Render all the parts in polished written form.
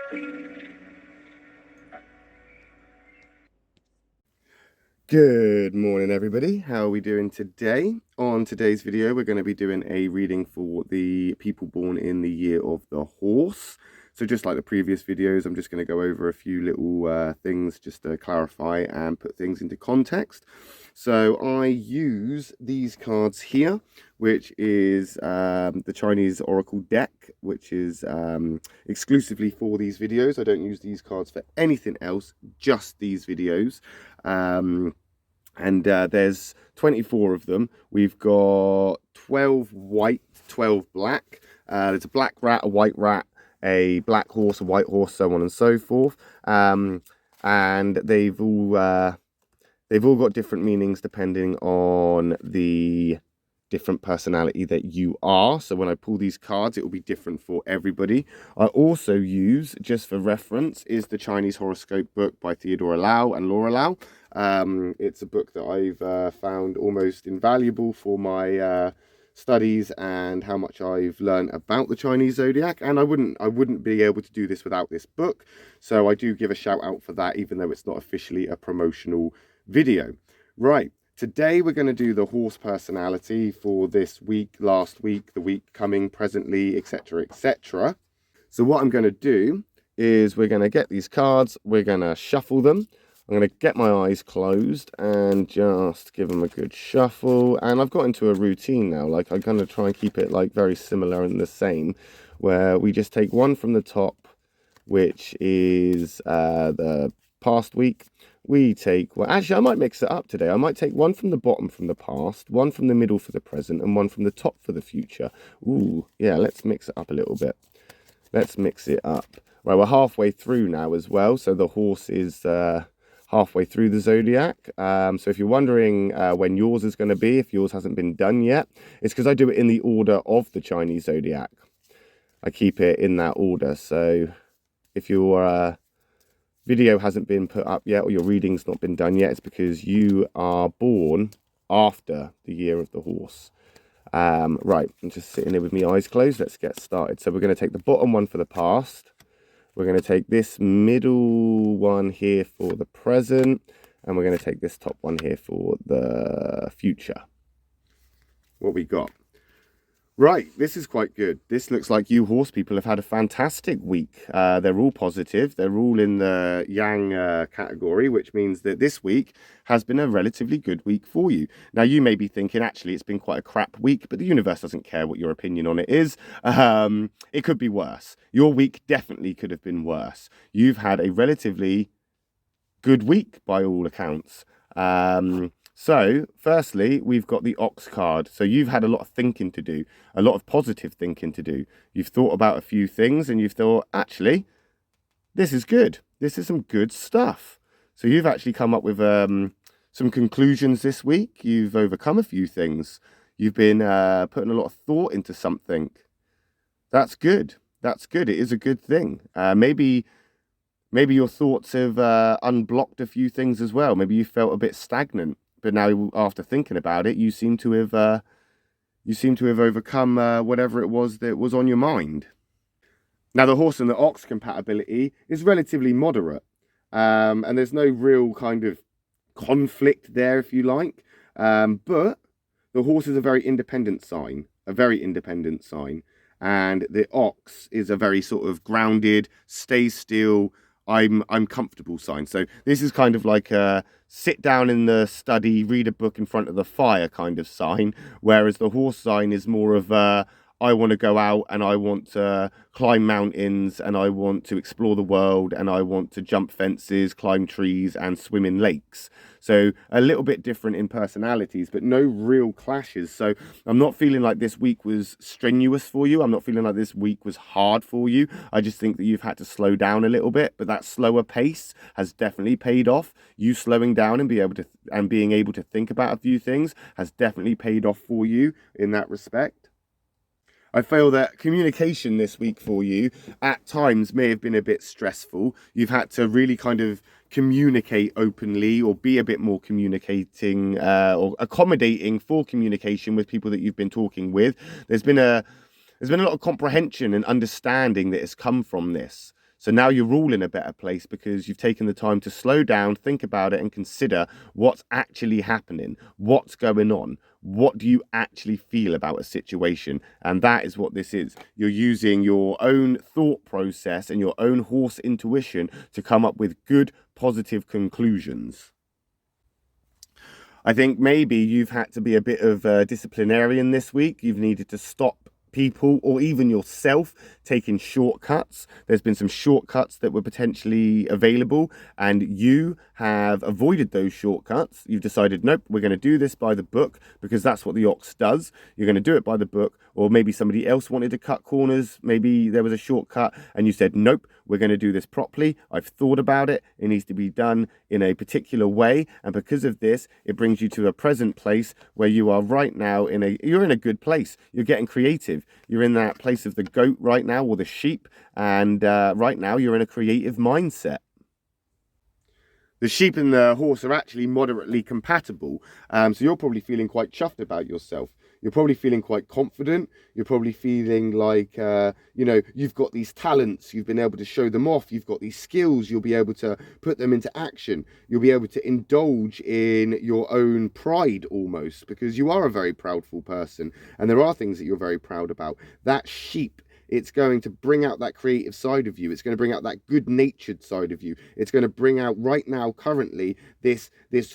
Good morning, everybody. How are we doing today? On today's video, we're going to be doing a reading for the people born in the year of the horse. So just like the previous videos, I'm just going to go over a few little things just to clarify and put things into context. So I use these cards here, which is the Chinese Oracle deck, which is exclusively for these videos. I don't use these cards for anything else, just these videos. There's 24 of them. We've got 12 white, 12 black. There's a black rat, a white rat, a black horse, a white horse, so on and so forth. And they've all got different meanings depending on the different personality that you are. So when I pull these cards, it will be different for everybody. I also use, just for reference, is the Chinese horoscope book by Theodora and Laura Lau. It's a book that I've found almost invaluable for my studies and how much I've learned about the Chinese Zodiac, and I wouldn't be able to do this without this book. So I do give a shout out for that, even though it's not officially a promotional video. Right. Today we're going to do the horse personality for this week, last week, the week coming, presently, etc., etc. So what I'm going to do is we're going to get these cards, we're going to shuffle them. I'm going to get my eyes closed and just give them a good shuffle. And I've got into a routine now, like I'm going to try and keep it like very similar and the same, where we just take one from the top, which is the past week. We take, well, actually, I might mix it up today. I might take one from the bottom from the past, one from the middle for the present, and one from the top for the future. Ooh, yeah, let's mix it up a little bit. Let's mix it up. Right, we're halfway through now as well. So the horse is halfway through the Zodiac. So if you're wondering when yours is going to be, if yours hasn't been done yet, it's because I do it in the order of the Chinese Zodiac. I keep it in that order. So if your video hasn't been put up yet or your reading's not been done yet, it's because you are born after the year of the horse. Right, I'm just sitting here with my eyes closed. Let's get started. So we're going to take the bottom one for the past. We're going to take this middle one here for the present. And we're going to take this top one here for the future. What we got? Right, this is quite good. This looks like you horse people have had a fantastic week. They're all positive. They're all in the yang category, which means that this week has been a relatively good week for you. Now, you may be thinking, actually, it's been quite a crap week, but the universe doesn't care what your opinion on it is. It could be worse. Your week definitely could have been worse. You've had a relatively good week by all accounts. So, firstly, we've got the Ox card. So you've had a lot of thinking to do, a lot of positive thinking to do. You've thought about a few things and you've thought, actually, this is good. This is some good stuff. So you've actually come up with some conclusions this week. You've overcome a few things. You've been putting a lot of thought into something. That's good. That's good. It is a good thing. Maybe your thoughts have unblocked a few things as well. Maybe you felt a bit stagnant. But now, after thinking about it, you seem to have overcome whatever it was that was on your mind. Now, the horse and the ox compatibility is relatively moderate, and there's no real kind of conflict there, if you like. But the horse is a very independent sign, and the ox is a very sort of grounded, stay still, I'm comfortable sign. So this is kind of like a sit down in the study, read a book in front of the fire kind of sign, whereas the horse sign is more of a I want to go out and I want to climb mountains and I want to explore the world and I want to jump fences, climb trees and swim in lakes. So a little bit different in personalities, but no real clashes. So I'm not feeling like this week was strenuous for you. I'm not feeling like this week was hard for you. I just think that you've had to slow down a little bit, but that slower pace has definitely paid off. You slowing down and being able to think about a few things has definitely paid off for you in that respect. I feel that communication this week for you at times may have been a bit stressful. You've had to really kind of communicate openly or be a bit more communicating or accommodating for communication with people that you've been talking with. There's been a lot of comprehension and understanding that has come from this. So now you're all in a better place because you've taken the time to slow down, think about it, and consider what's actually happening, what's going on, what do you actually feel about a situation. And that is what this is. You're using your own thought process and your own horse intuition to come up with good, positive conclusions. I think maybe you've had to be a bit of a disciplinarian this week. You've needed to stop people or even yourself taking shortcuts. There's been some shortcuts that were potentially available and you have avoided those shortcuts. You've decided, nope, we're going to do this by the book because that's what the ox does. You're going to do it by the book. Or maybe somebody else wanted to cut corners. Maybe there was a shortcut and you said, nope, we're going to do this properly. I've thought about it. It needs to be done in a particular way. And because of this, it brings you to a present place where you are right now you're in a good place. You're getting creative. You're in that place of the goat right now, or the sheep. And right now you're in a creative mindset. The sheep and the horse are actually moderately compatible. So you're probably feeling quite chuffed about yourself. You're probably feeling quite confident. You're probably feeling like, you've got these talents. You've been able to show them off. You've got these skills. You'll be able to put them into action. You'll be able to indulge in your own pride almost, because you are a very proudful person. And there are things that you're very proud about. That sheep, it's going to bring out that creative side of you. It's going to bring out that good-natured side of you. It's going to bring out right now, currently, this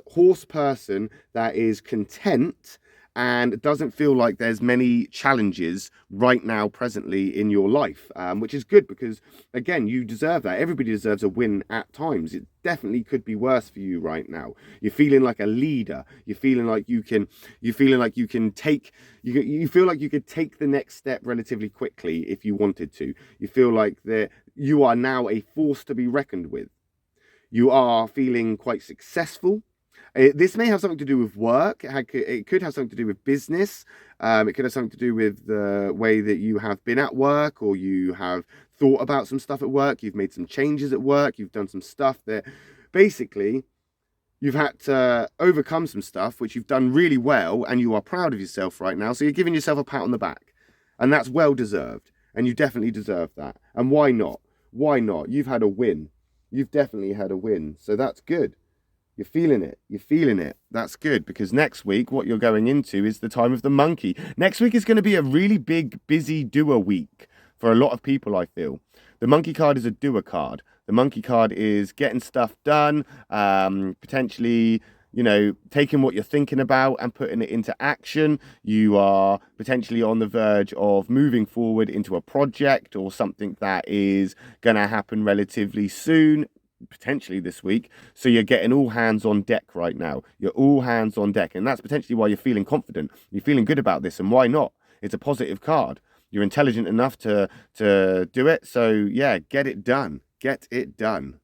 horse person that is content and doesn't feel like there's many challenges right now, presently in your life, which is good because, again, you deserve that. Everybody deserves a win at times. It definitely could be worse for you right now. You're feeling like a leader. You're feeling like you can take the next step relatively quickly if you wanted to. You feel like you are now a force to be reckoned with. You are feeling quite successful. This may have something to do with work. It could have something to do with business. It could have something to do with the way that you have been at work, or you have thought about some stuff at work. You've made some changes at work. You've done some stuff that basically you've had to overcome some stuff, which you've done really well, and you are proud of yourself right now. So you're giving yourself a pat on the back, and that's well deserved. And you definitely deserve that. And why not? Why not? You've had a win. You've definitely had a win. So that's good. You're feeling it. You're feeling it. That's good, because next week, what you're going into is the time of the monkey. Next week is going to be a really big, busy doer week for a lot of people, I feel. The monkey card is a doer card. The monkey card is getting stuff done, potentially, taking what you're thinking about and putting it into action. You are potentially on the verge of moving forward into a project or something that is going to happen relatively soon, potentially this week. So you're getting all hands on deck right now. You're all hands on deck. And that's potentially why you're feeling confident. You're feeling good about this. And why not? It's a positive card. You're intelligent enough to do it. So yeah, get it done. Get it done.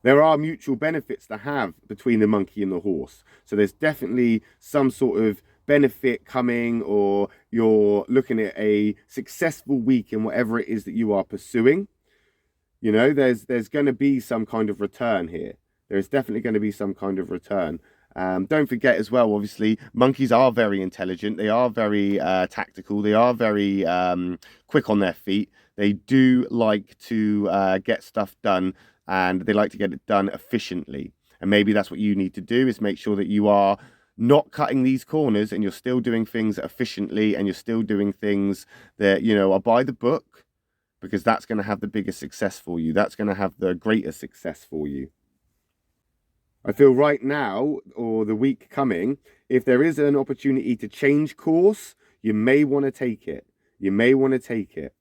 There are mutual benefits to have between the monkey and the horse. So there's definitely some sort of benefit coming, or you're looking at a successful week in whatever it is that you are pursuing. There's going to be some kind of return here. There's definitely going to be some kind of return. Don't forget as well, obviously, monkeys are very intelligent. They are very tactical. They are very quick on their feet. They do like to get stuff done, and they like to get it done efficiently. And maybe that's what you need to do, is make sure that you are not cutting these corners and you're still doing things efficiently, and you're still doing things that, are by the book, because that's going to have the biggest success for you. That's going to have the greater success for you. I feel right now, or the week coming, if there is an opportunity to change course, you may want to take it. You may want to take it.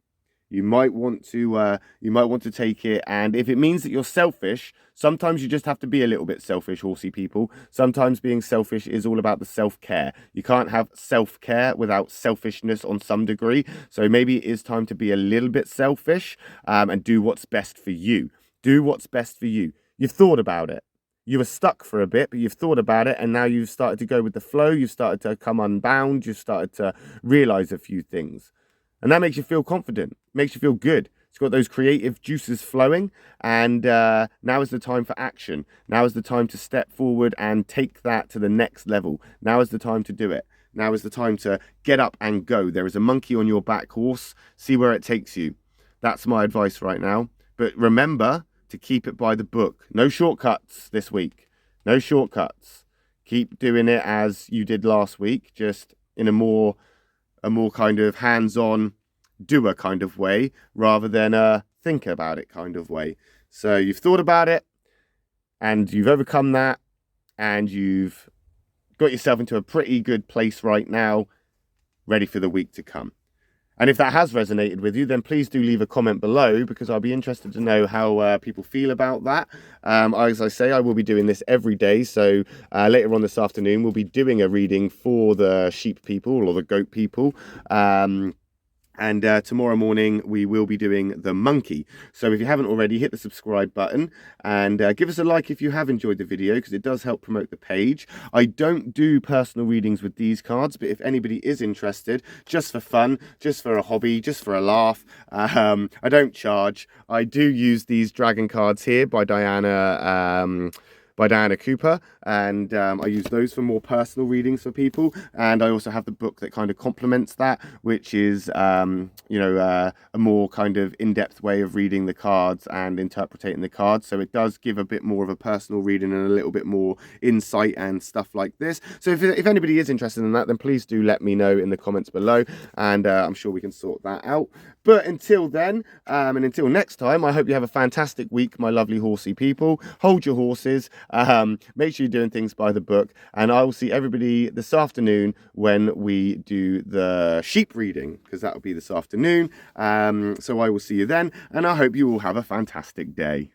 You might want to take it. And if it means that you're selfish, sometimes you just have to be a little bit selfish, horsey people. Sometimes being selfish is all about the self-care. You can't have self-care without selfishness on some degree. So maybe it is time to be a little bit selfish and do what's best for you. Do what's best for you. You've thought about it. You were stuck for a bit, but you've thought about it, and now you've started to go with the flow. You've started to come unbound. You've started to realize a few things. And that makes you feel confident, makes you feel good. It's got those creative juices flowing, and now is the time for action. Now is the time to step forward and take that to the next level. Now is the time to do it. Now is the time to get up and go. There is a monkey on your back, horse. See where it takes you. That's my advice right now. But remember to keep it by the book. No shortcuts this week. No shortcuts. Keep doing it as you did last week, just in a more kind of hands-on doer kind of way, rather than a think about it kind of way. So you've thought about it, and you've overcome that, and you've got yourself into a pretty good place right now, ready for the week to come. And if that has resonated with you, then please do leave a comment below, because I'll be interested to know how people feel about that. As I say, I will be doing this every day. So later on this afternoon, we'll be doing a reading for the sheep people or the goat people. And tomorrow morning, we will be doing the monkey. So if you haven't already, hit the subscribe button and give us a like if you have enjoyed the video, because it does help promote the page. I don't do personal readings with these cards, but if anybody is interested, just for fun, just for a hobby, just for a laugh, I don't charge. I do use these dragon cards here by Diana Cooper, and I use those for more personal readings for people. And I also have the book that kind of complements that, which is a more kind of in-depth way of reading the cards and interpreting the cards. So it does give a bit more of a personal reading and a little bit more insight and stuff like this. So if anybody is interested in that, then please do let me know in the comments below, and I'm sure we can sort that out. But until then, and until next time, I hope you have a fantastic week, my lovely horsey people. Hold your horses. Make sure you're doing things by the book. And I will see everybody this afternoon when we do the sheep reading, because that will be this afternoon. So I will see you then. And I hope you all have a fantastic day.